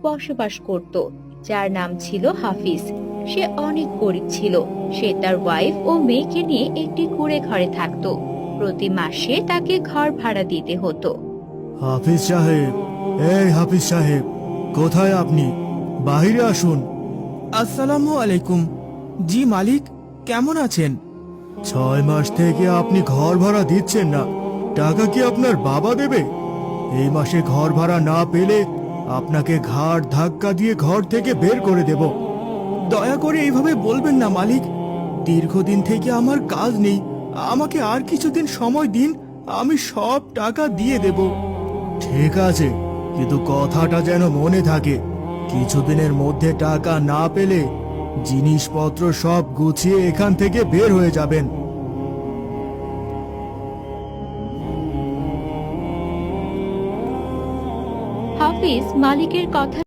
বসবাস করত, যার নাম ছিল হাফিজ। সে অনেক গরিব ছিল। সে তার ওয়াইফ ও মেয়েকে নিয়ে একটি কুঁড়ে ঘরে থাকতো। প্রতি মাসে তাকে ঘর ভাড়া দিতে হতো। হাফিজ সাহেব, এই হাফিজ সাহেব, কোথায় আপনি? বাহিরে আসুন। আসসালামু আলাইকুম। জি মালিক, কেমন আছেন? 6 মাস থেকে আপনি ঘর ভাড়া দিচ্ছেন না। টাকা কি আপনার বাবা দেবে? এই মাসে ঘর ভাড়া না পেলে আপনাকে ঘাড় ধাক্কা দিয়ে ঘর থেকে বের করে দেব। দয়া করে এইভাবে বলবেন না মালিক। দীর্ঘদিন থেকে আমার কাজ নেই। আমাকে আর কিছুদিন সময় দিন, আমি সব টাকা দিয়ে দেব। ঠিক আছে, কিন্তু কথাটা যেন মনে থাকে। কিছুদিনের মধ্যে টাকা না পেলে জিনিসপত্র সব গুছিয়ে এখান থেকে বের হয়ে যাবেন। হাফিজ মালিকের কথা